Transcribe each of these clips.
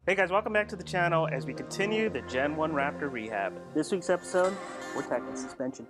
Hey guys, welcome back to the channel as we continue the Gen 1 Raptor rehab. This week's episode, we're tackling suspension.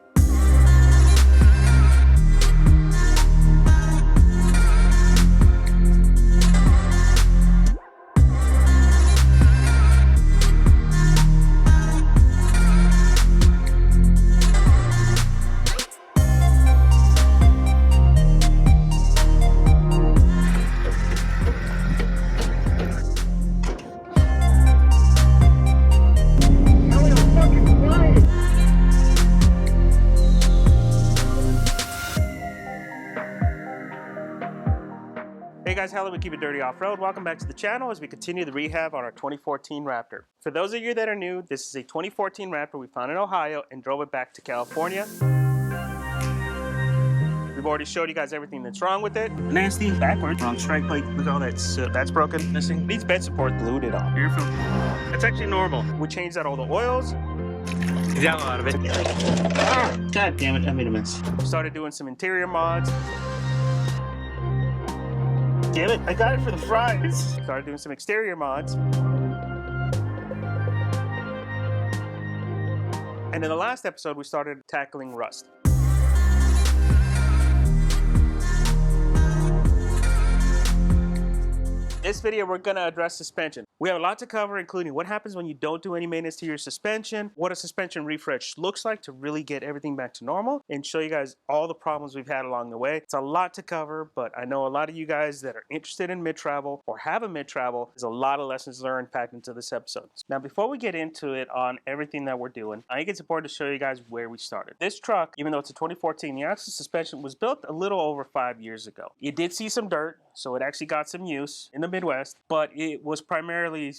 Hey guys, hello, we keep it dirty off-road. Welcome back to the channel as we continue the rehab on our 2014 Raptor. For those of you that are new, this is a 2014 Raptor we found in Ohio and drove it back to California. We've already showed you guys everything that's wrong with it. Nasty, backwards, wrong strike plate. Look at all that's broken, missing. Needs bed support, glued it on. Air filter. That's actually normal. We changed out all the oils. Got a lot of it. God damn it, I made a mess. Started doing some interior mods. Damn it, I got it for the fries. Started doing some exterior mods. And in the last episode, we started tackling rust. This video, we're gonna address suspension. We have a lot to cover, including what happens when you don't do any maintenance to your suspension, what a suspension refresh looks like to really get everything back to normal, and show you guys all the problems we've had along the way. It's a lot to cover, but I know a lot of you guys that are interested in mid-travel or have a mid-travel, there's a lot of lessons learned packed into this episode. Now, before we get into it on everything that we're doing, I think it's important to show you guys where we started. This truck, even though it's a 2014, the axle suspension was built a little over 5 years ago. It did see some dirt, so it actually got some use in the Midwest, but it was primarily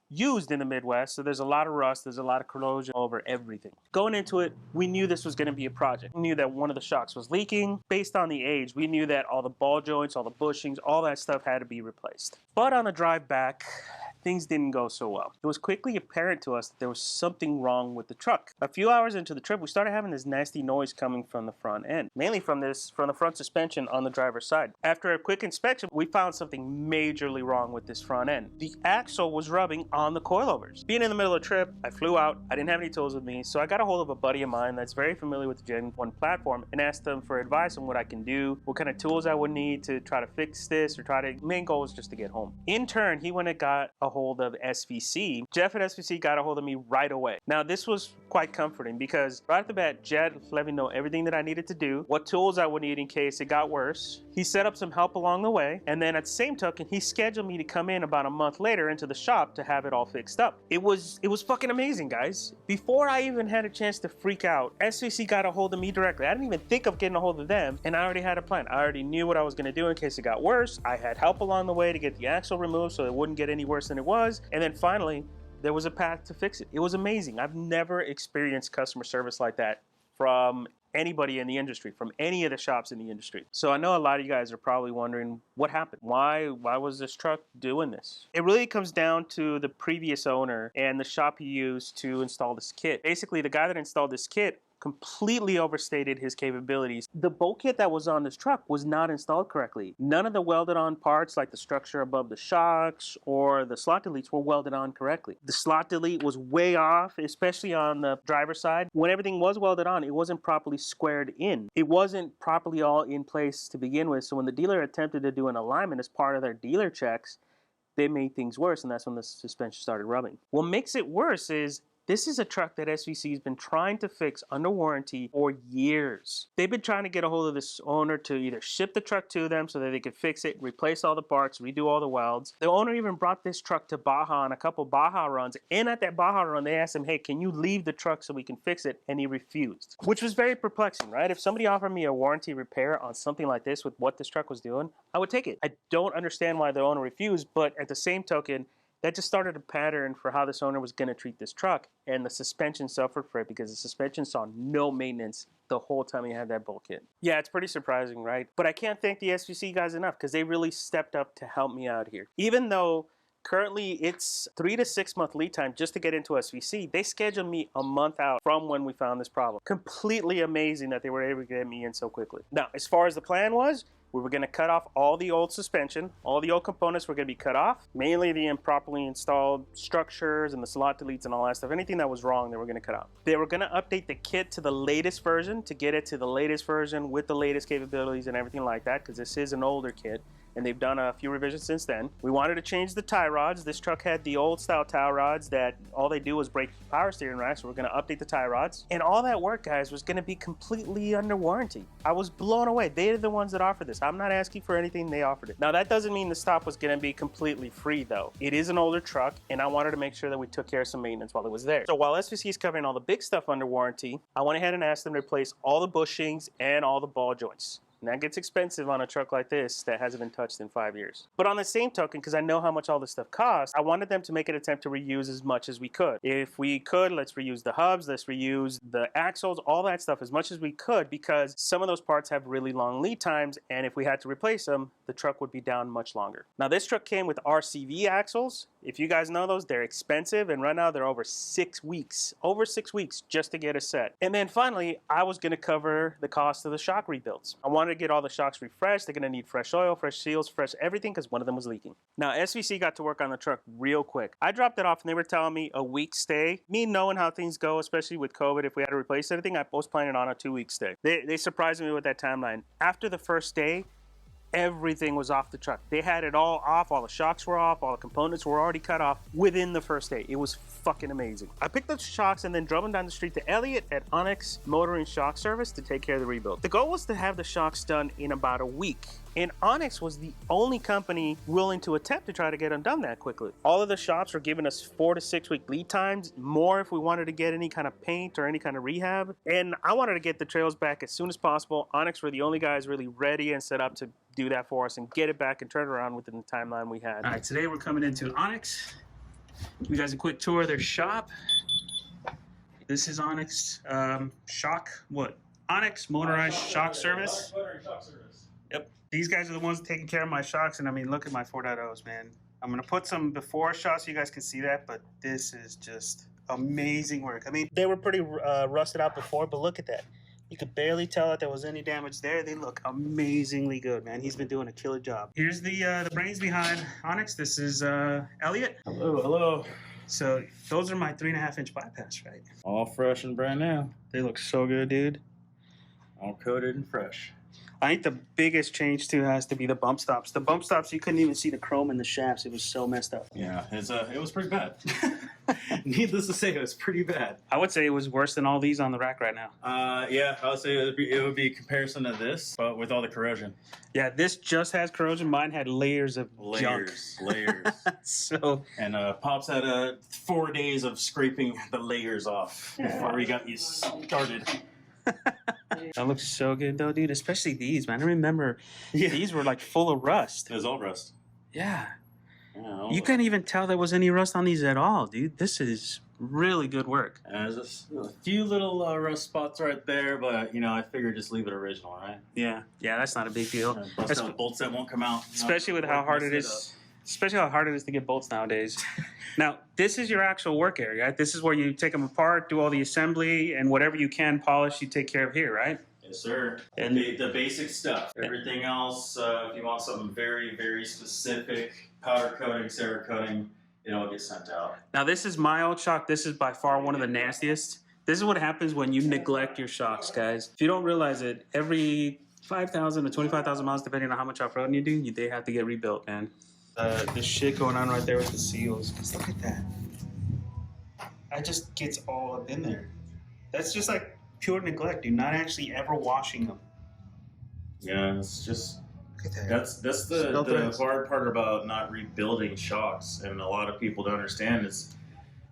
used in the Midwest, so there's a lot of rust, there's a lot of corrosion over everything. Going into it, we knew this was going to be a project. We knew that one of the shocks was leaking. Based on the age, we knew that all the ball joints, all the bushings, all that stuff had to be replaced. But on the drive back, things didn't go so well. It was quickly apparent to us that there was something wrong with the truck. A few hours into the trip, we started having this nasty noise coming from the front end, mainly from the front suspension on the driver's side. After a quick inspection, we found something majorly wrong with this front end. The axle was rubbing on the coilovers. Being in the middle of the trip, I flew out. I didn't have any tools with me, so I got a hold of a buddy of mine that's very familiar with the Gen 1 platform and asked them for advice on what I can do, what kind of tools I would need to try to fix this, or main goal was just to get home. In turn, he went and got a hold of SVC. Jeff at SVC got a hold of me right away. Now, this was quite comforting because right off the bat, Jed let me know everything that I needed to do, what tools I would need in case it got worse. He set up some help along the way, and then at the same token, he scheduled me to come in about a month later into the shop to have it all fixed up. It was fucking amazing, guys. Before I even had a chance to freak out, SVC got a hold of me directly. I didn't even think of getting a hold of them, and I already had a plan. I already knew what I was going to do in case it got worse. I had help along the way to get the axle removed so it wouldn't get any worse than it was. And then finally, there was a path to fix it. It was amazing. I've never experienced customer service like that from anybody in the industry, from any of the shops in the industry. So I know a lot of you guys are probably wondering what happened. Why was this truck doing this? It really comes down to the previous owner and the shop he used to install this kit. Basically, the guy that installed this kit completely overstated his capabilities. The bolt kit that was on this truck was not installed correctly. None of the welded on parts, like the structure above the shocks or the slot deletes, were welded on correctly. The slot delete was way off, especially on the driver's side. When everything was welded on, it wasn't properly squared in. It wasn't properly all in place to begin with, so when the dealer attempted to do an alignment as part of their dealer checks, they made things worse, and that's when the suspension started rubbing. What makes it worse is this is a truck that SVC has been trying to fix under warranty for years. They've been trying to get a hold of this owner to either ship the truck to them so that they could fix it, replace all the parts, redo all the welds. The owner even brought this truck to Baja on a couple Baja runs, and at that Baja run, they asked him, hey, can you leave the truck so we can fix it? And he refused, which was very perplexing, right? If somebody offered me a warranty repair on something like this with what this truck was doing, I would take it. I don't understand why the owner refused, but at the same token, that just started a pattern for how this owner was going to treat this truck, and the suspension suffered for it because the suspension saw no maintenance the whole time he had that bolt kit. Yeah, it's pretty surprising, right? But I can't thank the SVC guys enough because they really stepped up to help me out here. Even though currently it's 3 to 6 month lead time just to get into SVC, they scheduled me a month out from when we found this problem. Completely amazing that they were able to get me in so quickly. Now, as far as the plan was, We were going to cut off all the old suspension. All the old components were going to be cut off. Mainly the improperly installed structures and the slot deletes and all that stuff. Anything that was wrong, they were going to cut out. They were going to update the kit to the latest version to get it to the latest version with the latest capabilities and everything like that, because this is an older kit. And they've done a few revisions since then. We wanted to change the tie rods. This truck had the old style tie rods that all they do is break power steering racks, so we're gonna update the tie rods. And all that work, guys, was gonna be completely under warranty. I was blown away. They're the ones that offered this. I'm not asking for anything, they offered it. Now that doesn't mean the stop was gonna be completely free though. It is an older truck, and I wanted to make sure that we took care of some maintenance while it was there. So while SVC is covering all the big stuff under warranty, I went ahead and asked them to replace all the bushings and all the ball joints. And that gets expensive on a truck like this that hasn't been touched in 5 years. But on the same token, because I know how much all this stuff costs, I wanted them to make an attempt to reuse as much as we could. If we could, let's reuse the hubs, let's reuse the axles, all that stuff as much as we could, because some of those parts have really long lead times, and if we had to replace them, the truck would be down much longer. Now this truck came with RCV axles. If you guys know those, they're expensive, and right now they're over 6 weeks. Over 6 weeks just to get a set. And then finally, I was gonna cover the cost of the shock rebuilds. I wanted to get all the shocks refreshed. They're gonna need fresh oil, fresh seals, fresh everything, because one of them was leaking. Now SVC got to work on the truck real quick. I dropped it off and they were telling me a week stay. Me knowing how things go, especially with COVID, if we had to replace anything, I was planning on a 2-week stay. They surprised me with that timeline. After the first day, everything was off the truck. They had it all off, all the shocks were off, all the components were already cut off within the first day. It was fucking amazing. I picked up the shocks and then drove them down the street to Elliot at Onyx Motoring shock service to take care of the rebuild. The goal was to have the shocks done in about a week. And Onyx was the only company willing to attempt to try to get them done that quickly. All of the shops were giving us 4 to 6 week lead times, more if we wanted to get any kind of paint or any kind of rehab. And I wanted to get the trails back as soon as possible. Onyx were the only guys really ready and set up to do that for us and get it back and turn it around within the timeline we had. All right, today we're coming into Onyx. Give you guys a quick tour of their shop. This is Onyx Onyx Motorized Shock Service. Yep. These guys are the ones taking care of my shocks, and I mean, look at my 4.0s, man. I'm gonna put some before shots so you guys can see that, but this is just amazing work. I mean, they were pretty rusted out before, but look at that. You could barely tell that there was any damage there. They look amazingly good, man. He's been doing a killer job. Here's the brains behind Onyx. This is Elliot. Hello, hello. So those are my 3.5-inch bypass, right? All fresh and brand new. They look so good, dude. All coated and fresh. I think the biggest change too has to be the bump stops. The bump stops, you couldn't even see the chrome in the shafts. It was so messed up. Yeah, it was pretty bad. Needless to say, it was pretty bad. I would say it was worse than all these on the rack right now. Yeah, I would say it would be a comparison to this, but with all the corrosion. Yeah, this just has corrosion. Mine had layers of junk. Layers. So, and Pops had 4 days of scraping the layers off before we got you started. That looks so good though, dude. Especially these, man. I remember these were like full of rust. It was all rust. Yeah. Yeah, you can't even tell there was any rust on these at all, dude. This is really good work. There's a few little rust spots right there, but, you know, I figured just leave it original, right? Yeah. Yeah, that's not a big deal. Bust out bolts that won't come out. Especially with how hard it is. Especially how hard it is to get bolts nowadays. Now, this is your actual work area, right? This is where you take them apart, do all the assembly, and whatever you can polish, you take care of here, right? Yes, sir. And the basic stuff. Everything else, if you want something very, very specific, powder coating, Cerakoting, it all gets sent out. Now, this is my old shock. This is by far one of the nastiest. This is what happens when you neglect your shocks, guys. If you don't realize it, every 5,000 to 25,000 miles, depending on how much off-roading you do, they have to get rebuilt, man. The shit going on right there with the seals. Just look at that. That just gets all up in there. That's just like pure neglect, dude. Not actually ever washing them. Yeah, it's just... Look at that. That's the hard part about not rebuilding shocks, and a lot of people don't understand is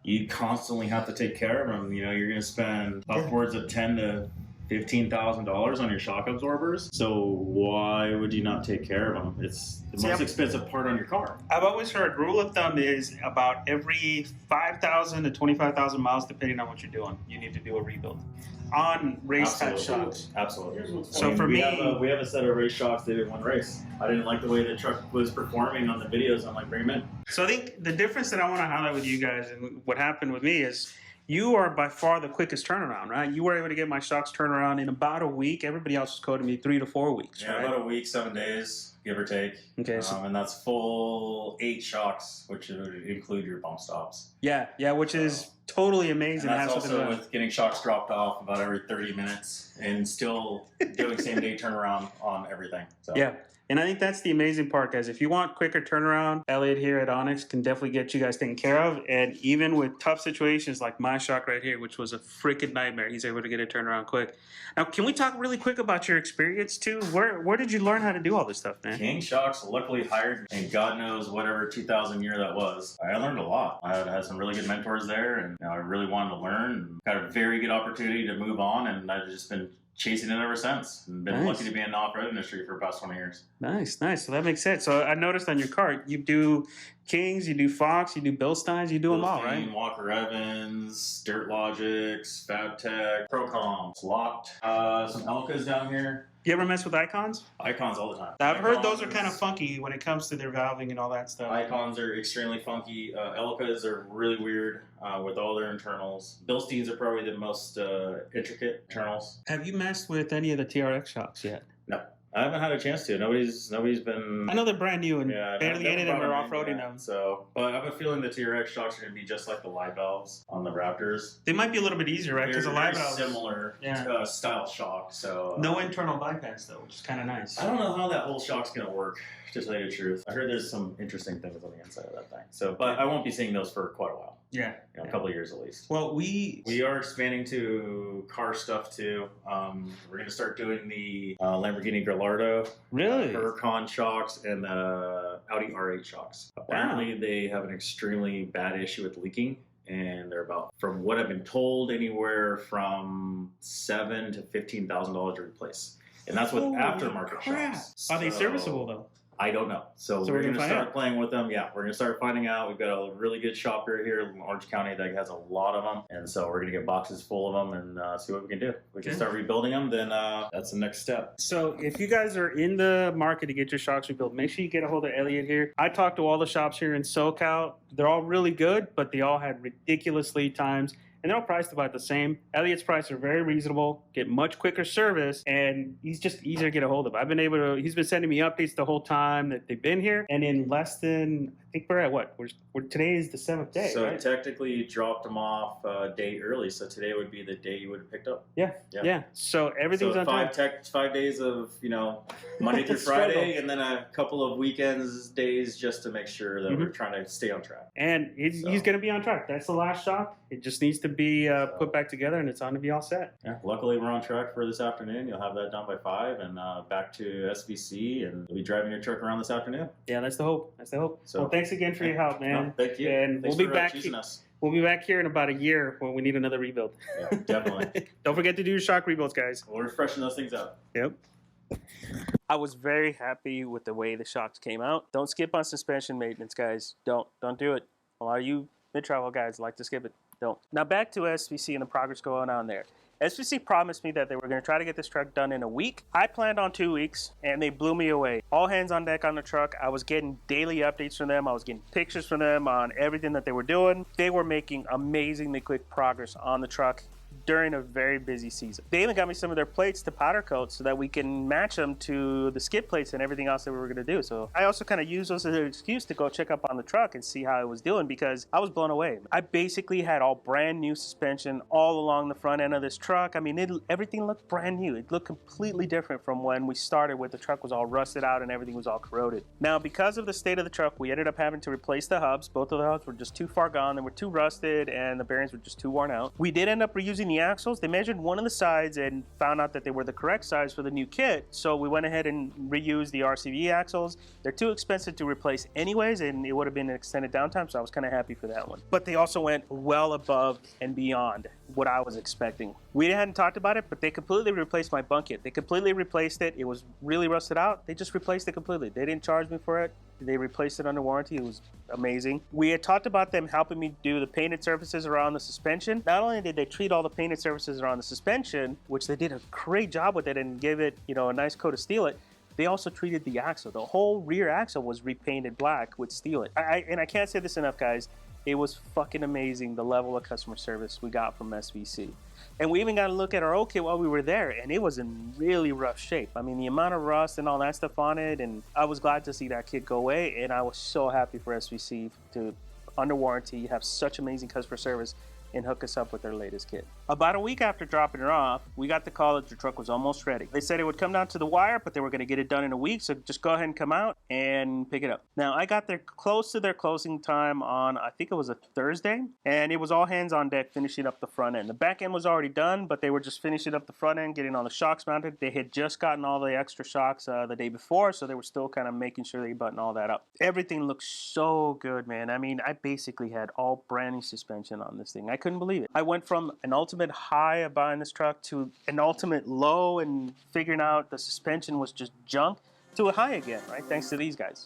you constantly have to take care of them. You know, you're going to spend upwards of $10,000 to $15,000 on your shock absorbers. So why would you not take care of them? It's the most expensive part on your car. I've always heard rule of thumb is about every 5,000 to 25,000 miles, depending on what you're doing, you need to do a rebuild on race type shocks. Absolutely. So for me, we have a set of race shocks that did one race. I didn't like the way the truck was performing on the videos. I'm like, bring them in. So I think the difference that I want to highlight with you guys and what happened with me is You are by far the quickest turnaround, right? You were able to get my shocks turned around in about a week. Everybody else was quoting me 3 to 4 weeks, Yeah, right? about a week, 7 days, give or take. Okay. So, and that's full 8 shocks, which would include your bump stops. yeah, which is totally amazing. And that's also with getting shocks dropped off about every 30 minutes and still doing same-day turnaround on everything. So. Yeah. And I think that's the amazing part, guys. If you want quicker turnaround, Elliot here at Onyx can definitely get you guys taken care of. And even with tough situations like my shock right here, which was a freaking nightmare, he's able to get it turned around quick. Now, can we talk really quick about your experience too? Where did you learn how to do all this stuff, man? King Shocks luckily hired me, and God knows whatever 2000 year that was. I learned a lot. I had some really good mentors there, and I really wanted to learn. Got a very good opportunity to move on, and I've just been chasing it ever since, and been lucky to be in the off-road industry for the past 20 years. Nice. So that makes sense. So I noticed on your cart, you do Kings, you do Fox, you do Bilsteins, you do them all, right? Walker Evans, Dirt Logics, Fab Tech, Procoms, Locked, some Elkas down here. You ever mess with Icons? Icons all the time. I've heard those are kind of funky when it comes to their valving and all that stuff. Icons are extremely funky. Elkas are really weird with all their internals. Bilsteins are probably the most intricate internals. Have you messed with any of the TRX shocks yet? No. I haven't had a chance to. Nobody's been. I know they're brand new and barely any of them are off-roading them. So, but I have a feeling the TRX shocks are going to be just like the live valves on the Raptors. They might be a little bit easier, right? Because the live valves similar style shock. So no internal bypass though, which is kind of nice. I don't know how that whole shock's going to work. To tell you the truth, I heard there's some interesting things on the inside of that thing. So, but I won't be seeing those for quite a while. Yeah, a couple of years at least. Well, we are expanding to car stuff too. We're going to start doing the Lamborghini Gallardo, Huracan shocks, and the Audi R8 shocks. Apparently, they have an extremely bad issue with leaking, and they're about, from what I've been told, anywhere from $7,000 to $15,000 to replace, and that's with aftermarket shocks. Are they serviceable though? I don't know. So we're going to start playing with them. Yeah, we're going to start finding out. We've got a really good shop here in Orange County that has a lot of them. And so we're going to get boxes full of them and see what we can do. We can start rebuilding them, then that's the next step. So if you guys are in the market to get your shocks rebuilt, make sure you get a hold of Elliot here. I talked to all the shops here in SoCal. They're all really good, but they all had ridiculous lead times. And they're all priced about the same. Elliot's prices are very reasonable, get much quicker service, and he's just easier to get a hold of. I've been able to, he's been sending me updates the whole time that they've been here. And in less than, I think we're at what? Today is the 7th day, so right? Technically you dropped them off a day early. So today would be the day you would have picked up. Yeah. So everything's on time. 5 days of, Monday through Friday, and then a couple of weekends days just to make sure that we're trying to stay on track. And he's going to be on track. That's the last shock. It just needs to be put back together, and it's on to be all set. Yeah. Luckily, we're on track for this afternoon. You'll have that done by 5 and back to SVC, and you'll be driving your truck around this afternoon. Yeah, that's the hope. So, well, thanks again for your help, man. No, thank you. And thanks we'll be back. We'll be back here in about a year when we need another rebuild. Yeah, definitely. Don't forget to do your shock rebuilds, guys. We're freshening those things up. Yep. I was very happy with the way the shocks came out. Don't skip on suspension maintenance, guys. Don't do it. A lot of you mid-travel guys like to skip it. Don't. Now back to SVC and the progress going on there. SVC promised me that they were going to try to get this truck done in a week. I planned on 2 weeks, and they blew me away. All hands on deck on the truck. I was getting daily updates from them. I was getting pictures from them on everything that they were doing. They were making amazingly quick progress on the truck during a very busy season. They even got me some of their plates to powder coat so that we can match them to the skid plates and everything else that we were going to do. So I also kind of used those as an excuse to go check up on the truck and see how it was doing, because I was blown away. I basically had all brand new suspension all along the front end of this truck. I mean, everything looked brand new. It looked completely different from when we started, where the truck was all rusted out and everything was all corroded. Now, because of the state of the truck, we ended up having to replace the hubs. Both of the hubs were just too far gone. They were too rusted, and the bearings were just too worn out. We did end up reusing the axles. They measured one of the sides and found out that they were the correct size for the new kit, so we went ahead and reused the RCV axles. They're too expensive to replace anyways, and it would have been an extended downtime, so I was kind of happy for that one. But they also went well above and beyond what I was expecting. We hadn't talked about it, but they completely replaced my bunk kit. They completely replaced it. It was really rusted out. They just replaced it completely. They didn't charge me for it. They replaced it under warranty. It was amazing. We had talked about them helping me do the painted surfaces around the suspension. Not only did they treat all the painted surfaces around the suspension, which they did a great job with it and give it, a nice coat of steel it, they also treated the axle. The whole rear axle was repainted black with steel it. And I can't say this enough, guys. It was fucking amazing, the level of customer service we got from SVC. And we even got to look at our old kit while we were there, and it was in really rough shape. I mean, the amount of rust and all that stuff on it, and I was glad to see that kit go away, and I was so happy for SVC to, under warranty, have such amazing customer service and hook us up with their latest kit. About a week after dropping her off, we got the call that the truck was almost ready. They said it would come down to the wire, but they were going to get it done in a week, so just go ahead and come out and pick it up. Now, I got there close to their closing time on, I think it was a Thursday, and it was all hands on deck finishing up the front end. The back end was already done, but they were just finishing up the front end, getting all the shocks mounted. They had just gotten all the extra shocks the day before, so they were still kind of making sure they button all that up. Everything looked so good, man. I mean, I basically had all brand new suspension on this thing. I couldn't believe it. I went from an ultimate high of buying this truck to an ultimate low and figuring out the suspension was just junk to a high again, right? Thanks to these guys.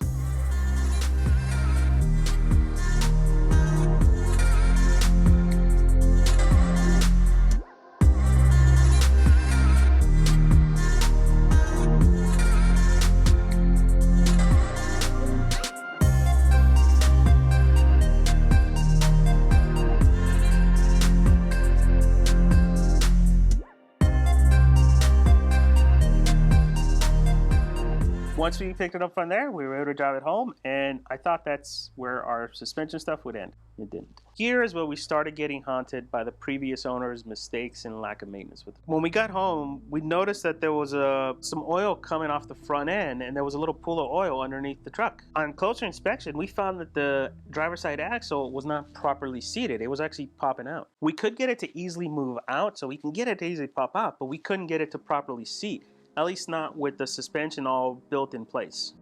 Once we picked it up from there, we were able to drive it home, and I thought that's where our suspension stuff would end. It didn't. Here is where we started getting haunted by the previous owner's mistakes and lack of maintenance with it. When we got home, we noticed that there was some oil coming off the front end, and there was a little pool of oil underneath the truck. On closer inspection, we found that the driver's side axle was not properly seated. It was actually popping out. We could get it to easily move out, so we can get it to easily pop out, but we couldn't get it to properly seat. At least not with the suspension all built in place.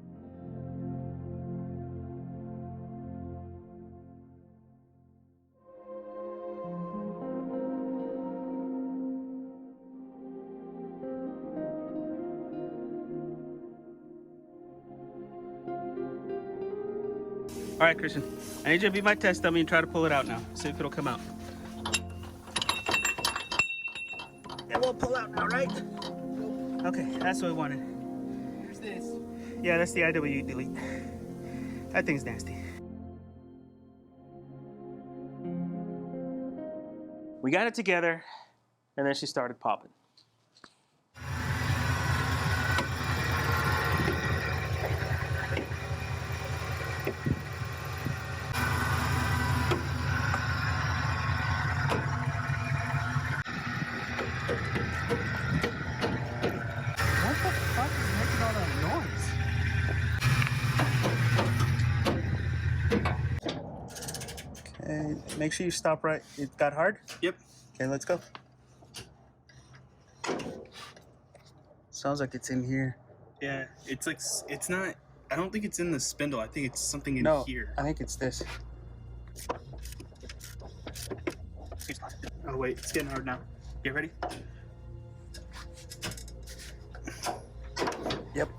All right, Christian, I need you to be my test dummy and try to pull it out now. See if it'll come out. It won't pull out now, right? Okay, that's what we wanted. Here's this. Yeah, that's the IW delete. That thing's nasty. We got it together, and then she started popping. Okay, make sure you stop right. It got hard? Yep. Okay, let's go. Sounds like it's in here. Yeah, it's like, it's not, I don't think it's in the spindle. I think it's something in here. I think it's this. Oh wait, it's getting hard now. You ready? Yep.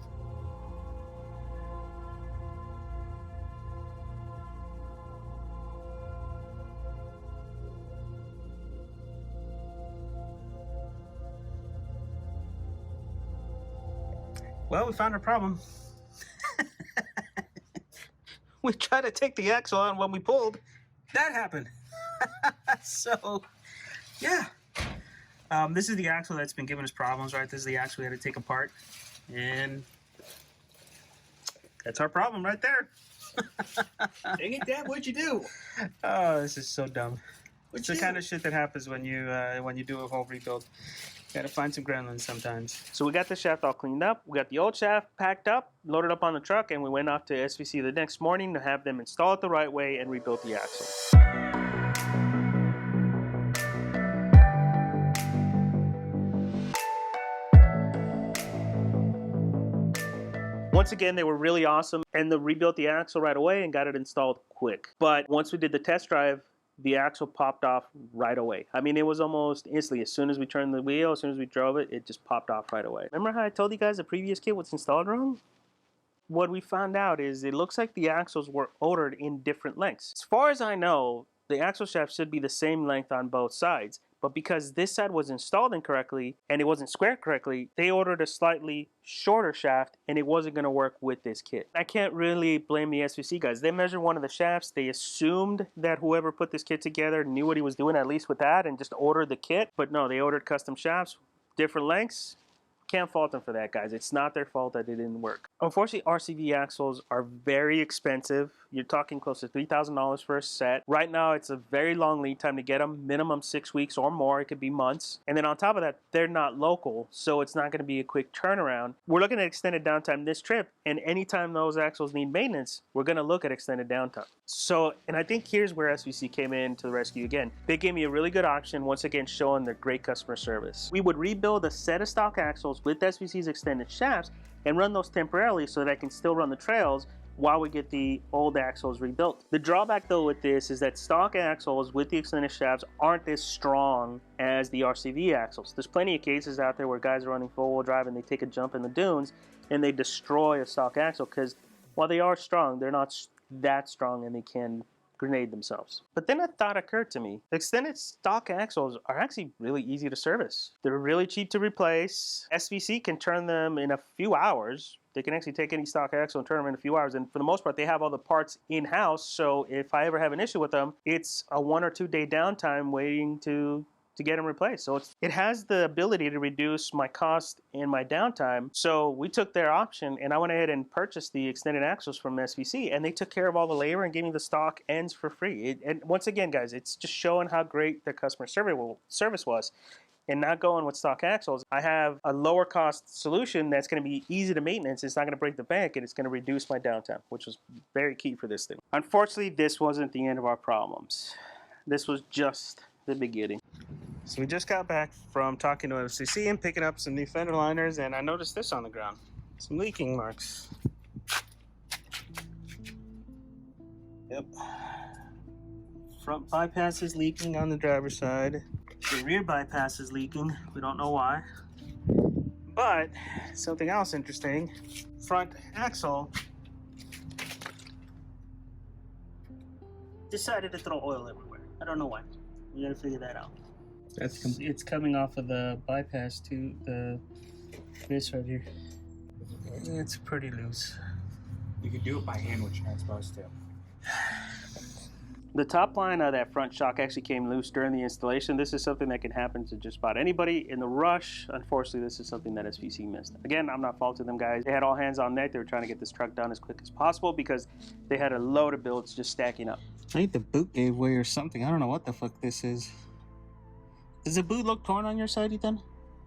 Well, we found a problem. We tried to take the axle on when we pulled. That happened. So, yeah. This is the axle that's been giving us problems, right? This is the axle we had to take apart. And that's our problem right there. Dang it, Dad, what'd you do? Oh, this is so dumb. It's the kind of shit that happens when you do a whole rebuild. Gotta find some gremlins sometimes. So we got the shaft all cleaned up. We got the old shaft packed up, loaded up on the truck, and we went off to SVC the next morning to have them install it the right way and rebuild the axle. Once again, they were really awesome, and they rebuilt the axle right away and got it installed quick. But once we did the test drive, the axle popped off right away. I mean, it was almost instantly. As soon as we turned the wheel, as soon as we drove it, it just popped off right away. Remember how I told you guys the previous kit was installed wrong? What we found out is it looks like the axles were ordered in different lengths. As far as I know, the axle shaft should be the same length on both sides, But because this side was installed incorrectly and it wasn't squared correctly, they ordered a slightly shorter shaft and it wasn't going to work with this kit. I can't really blame the SVC guys. They measured one of the shafts. They assumed that whoever put this kit together knew what he was doing, at least with that, and just ordered the kit. But no, they ordered custom shafts, different lengths. Can't fault them for that, guys. It's not their fault that it didn't work. Unfortunately, RCV axles are very expensive. You're talking close to $3,000 for a set. Right now, it's a very long lead time to get them, minimum 6 weeks or more. It could be months. And then on top of that, they're not local, so it's not going to be a quick turnaround. We're looking at extended downtime this trip, and anytime those axles need maintenance, we're going to look at extended downtime. So, and I think here's where SVC came in to the rescue again. They gave me a really good option, once again showing their great customer service. We would rebuild a set of stock axles with SVC's extended shafts and run those temporarily so that I can still run the trails while we get the old axles rebuilt. The drawback though with this is that stock axles with the extended shafts aren't as strong as the RCV axles. There's plenty of cases out there where guys are running four-wheel drive and they take a jump in the dunes and they destroy a stock axle because while they are strong, they're not that strong and they can grenade themselves. But then a thought occurred to me. The extended stock axles are actually really easy to service. They're really cheap to replace. SVC can turn them in a few hours. They can actually take any stock axle and turn them in a few hours. And for the most part, they have all the parts in-house. So if I ever have an issue with them, it's a 1 or 2 day downtime waiting to get them replaced. So it has the ability to reduce my cost and my downtime. So we took their option and I went ahead and purchased the extended axles from SVC and they took care of all the labor and gave me the stock ends for free. And once again, guys, it's just showing how great their customer service was. And not going with stock axles, I have a lower cost solution that's going to be easy to maintenance. It's not going to break the bank and it's going to reduce my downtime, which was very key for this thing. Unfortunately, this wasn't the end of our problems. This was just the beginning. So we just got back from talking to FCC and picking up some new fender liners, and I noticed this on the ground. Some leaking marks. Yep. Front bypass is leaking on the driver's side. The rear bypass is leaking. We don't know why. But something else interesting. Front axle decided to throw oil everywhere. I don't know why. We gotta figure that out. It's coming off of the bypass to this right here. It's pretty loose. You can do it by hand, which you're not supposed to. The top line of that front shock actually came loose during the installation. This is something that can happen to just about anybody. In the rush, unfortunately, this is something that SVC missed. Again, I'm not faulting them, guys. They had all hands on deck. They were trying to get this truck done as quick as possible because they had a load of builds just stacking up. I think the boot gave way or something. I don't know what the fuck this is. Does the boot look torn on your side, Ethan?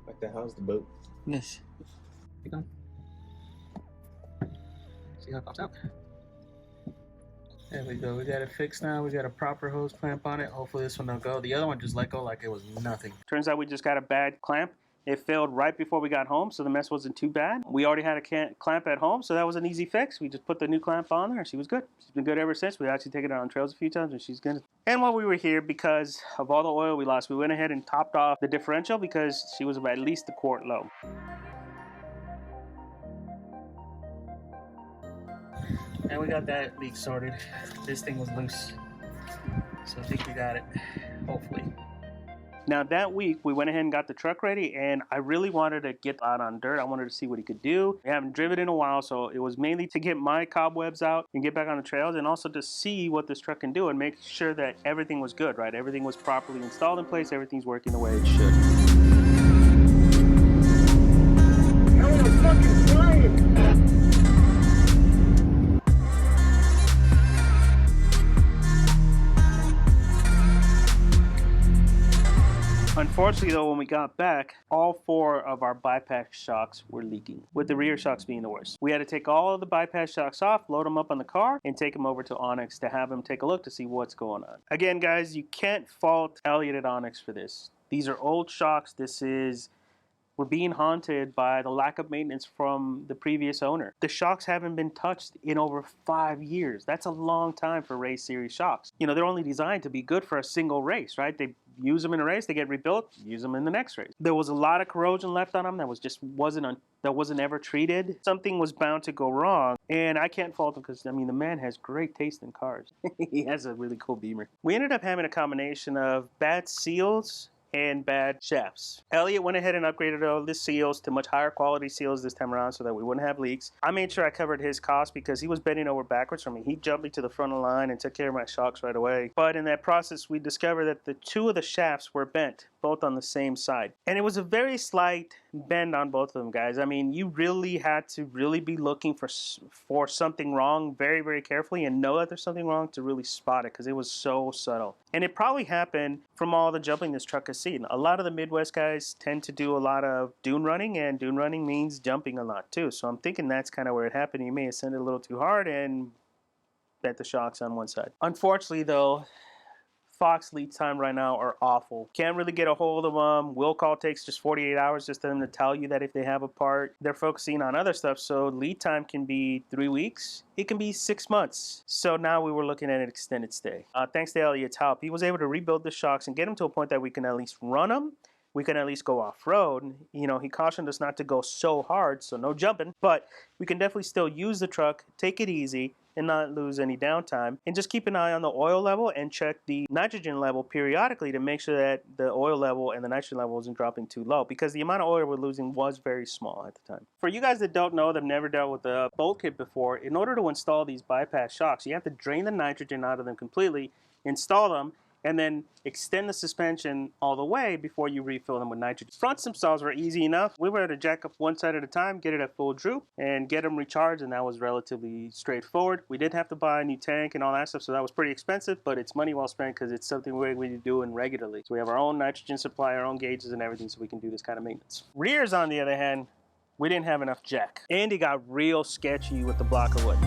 What the hell's the boot? Yes. Keep going. See how it pops out. There we go. We got it fixed now. We got a proper hose clamp on it. Hopefully this one will go. The other one just let go like it was nothing. Turns out we just got a bad clamp. It failed right before we got home, so the mess wasn't too bad. We already had a clamp at home, so that was an easy fix. We just put the new clamp on there, and she was good. She's been good ever since. We actually taken her on trails a few times, and she's good. And while we were here, because of all the oil we lost, we went ahead and topped off the differential because she was at least a quart low. And we got that leak sorted. This thing was loose, so I think we got it, hopefully. Now that week, we went ahead and got the truck ready, and I really wanted to get out on dirt. I wanted to see what he could do. We haven't driven in a while, so it was mainly to get my cobwebs out and get back on the trails, and also to see what this truck can do and make sure that everything was good, right? Everything was properly installed in place. Everything's working the way it should. Hell, I'm fucking flying! Unfortunately though, when we got back, all 4 of our bypass shocks were leaking, with the rear shocks being the worst. We had to take all of the bypass shocks off, load them up on the car, and take them over to Onyx to have them take a look to see what's going on. Again, guys, you can't fault Elliot at Onyx for this. These are old shocks. We're being haunted by the lack of maintenance from the previous owner. The shocks haven't been touched in over 5 years. That's a long time for race series shocks. You know, they're only designed to be good for a single race, right? They use them in a race, they get rebuilt, use them in the next race. There was a lot of corrosion left on them that wasn't ever treated. Something was bound to go wrong, and I can't fault him because, I mean, the man has great taste in cars. He has a really cool Beamer. We ended up having a combination of bad seals and bad shafts. Elliot went ahead and upgraded all the seals to much higher quality seals this time around so that we wouldn't have leaks. I made sure I covered his cost because he was bending over backwards for me. He jumped me to the front of the line and took care of my shocks right away. But in that process, we discovered that the two of the shafts were bent, both on the same side. And it was a very slight bend on both of them, guys. I mean, you really had to really be looking for something wrong very, very carefully and know that there's something wrong to really spot it because it was so subtle. And it probably happened from all the jumping this truck has seen. A lot of the Midwest guys tend to do a lot of dune running, and dune running means jumping a lot too. So I'm thinking that's kind of where it happened. You may have sent it a little too hard and bent the shocks on one side. Unfortunately though, Fox lead time right now are awful. Can't really get a hold of them. Will call takes just 48 hours just for them to tell you that if they have a part. They're focusing on other stuff, so lead time can be 3 weeks. It can be 6 months. So now we were looking at an extended stay. Thanks to Elliot's help, he was able to rebuild the shocks and get them to a point that we can at least run them. We can at least go off-road. You know, he cautioned us not to go so hard, so no jumping, but we can definitely still use the truck, take it easy, and not lose any downtime. And just keep an eye on the oil level and check the nitrogen level periodically to make sure that the oil level and the nitrogen level isn't dropping too low, because the amount of oil we're losing was very small at the time. For you guys that don't know, that have never dealt with a bolt kit before, in order to install these bypass shocks, you have to drain the nitrogen out of them completely, install them, and then extend the suspension all the way before you refill them with nitrogen. Fronts themselves were easy enough. We were able to jack up one side at a time, get it at full droop, and get them recharged, and that was relatively straightforward. We did have to buy a new tank and all that stuff, so that was pretty expensive, but it's money well spent because it's something we're going to be doing regularly. So we have our own nitrogen supply, our own gauges and everything, so we can do this kind of maintenance. Rears, on the other hand, we didn't have enough jack. Andy got real sketchy with the block of wood.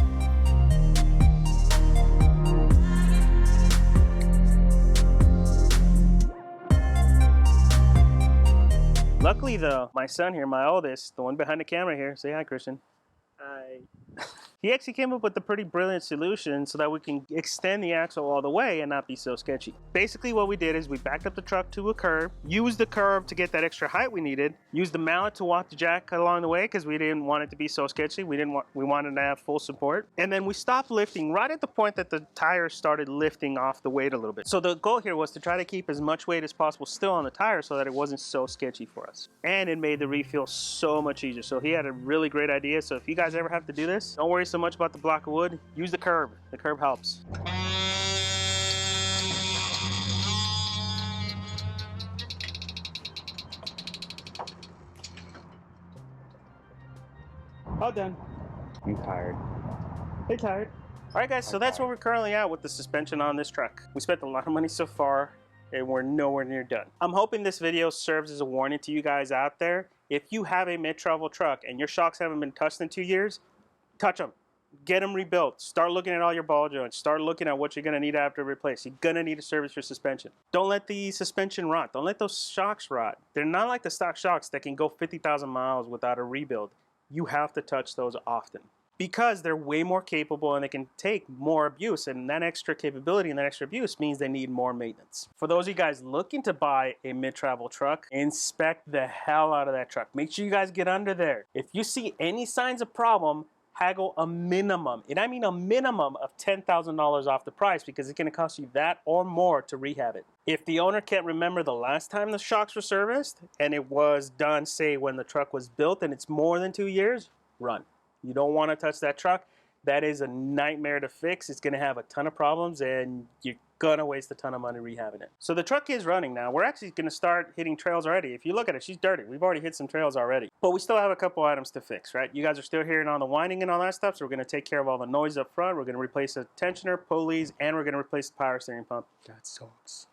Luckily though, my son here, my oldest, the one behind the camera here, say hi, Christian. Hi. He actually came up with a pretty brilliant solution so that we can extend the axle all the way and not be so sketchy. Basically what we did is we backed up the truck to a curb, used the curb to get that extra height we needed, used the mallet to walk the jack along the way because we didn't want it to be so sketchy. We wanted to have full support. And then we stopped lifting right at the point that the tires started lifting off the weight a little bit. So the goal here was to try to keep as much weight as possible still on the tire so that it wasn't so sketchy for us. And it made the refill so much easier. So he had a really great idea. So if you guys ever have to do this, don't worry so much about the block of wood. Use the curb. The curb helps. All done. I'm tired. Hey, tired. All right, guys, so that's where we're currently at with the suspension on this truck. We spent a lot of money so far, and we're nowhere near done. I'm hoping this video serves as a warning to you guys out there. If you have a mid-travel truck and your shocks haven't been touched in 2 years, touch them. Get them rebuilt. Start looking at all your ball joints. Start looking at what you're going to need after replace. You're going to need to service your suspension. Don't let the suspension rot. Don't let those shocks rot. They're not like the stock shocks that can go 50,000 miles without a rebuild. You have to touch those often because they're way more capable and they can take more abuse, and that extra capability and that extra abuse means they need more maintenance. For those of you guys looking to buy a mid-travel truck, inspect the hell out of that truck. Make sure you guys get under there. If you see any signs of problem, haggle a minimum, and I mean a minimum of $10,000 off the price, because it's going to cost you that or more to rehab it. If the owner can't remember the last time the shocks were serviced and it was done, say, when the truck was built and it's more than 2 years, run. You don't want to touch that truck. That is a nightmare to fix. It's going to have a ton of problems and you're going to waste a ton of money rehabbing it. So the truck is running now. We're actually going to start hitting trails already. If you look at it, she's dirty. We've already hit some trails already. But we still have a couple items to fix, right? You guys are still hearing on the winding and all that stuff, so we're going to take care of all the noise up front. We're going to replace the tensioner, pulleys, and we're going to replace the power steering pump. That sucks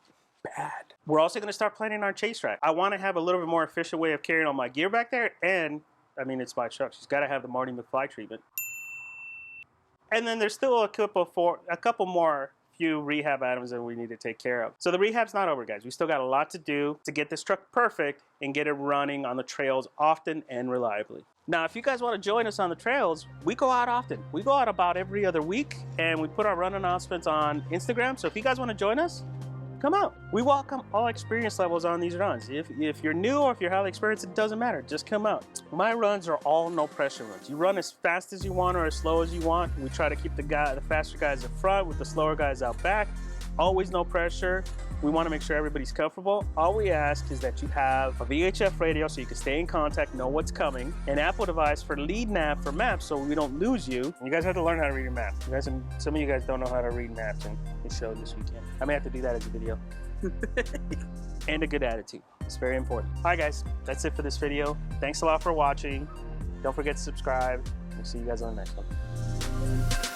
bad. We're also going to start planning our chase rack. I want to have a little bit more efficient way of carrying all my gear back there, and I mean, it's my truck. She's got to have the Marty McFly treatment. And then there's still a couple more few rehab items that we need to take care of. So the rehab's not over, guys. We still got a lot to do to get this truck perfect and get it running on the trails often and reliably. Now, if you guys want to join us on the trails, we go out often. We go out about every other week, and we put our run announcements on Instagram. So if you guys want to join us, come out. We welcome all experience levels on these runs. If you're new or if you're highly experienced, it doesn't matter. Just come out. My runs are all no pressure runs. You run as fast as you want or as slow as you want. We try to keep the faster guys up front with the slower guys out back. Always no pressure. We want to make sure everybody's comfortable. All we ask is that you have a VHF radio so you can stay in contact, know what's coming, an Apple device for lead nav for maps so we don't lose you. You guys have to learn how to read your map. Some of you guys don't know how to read maps, and it showed this weekend. I may have to do that as a video. And a good attitude. It's very important. All right, guys, that's it for this video. Thanks a lot for watching. Don't forget to subscribe. We'll see you guys on the next one.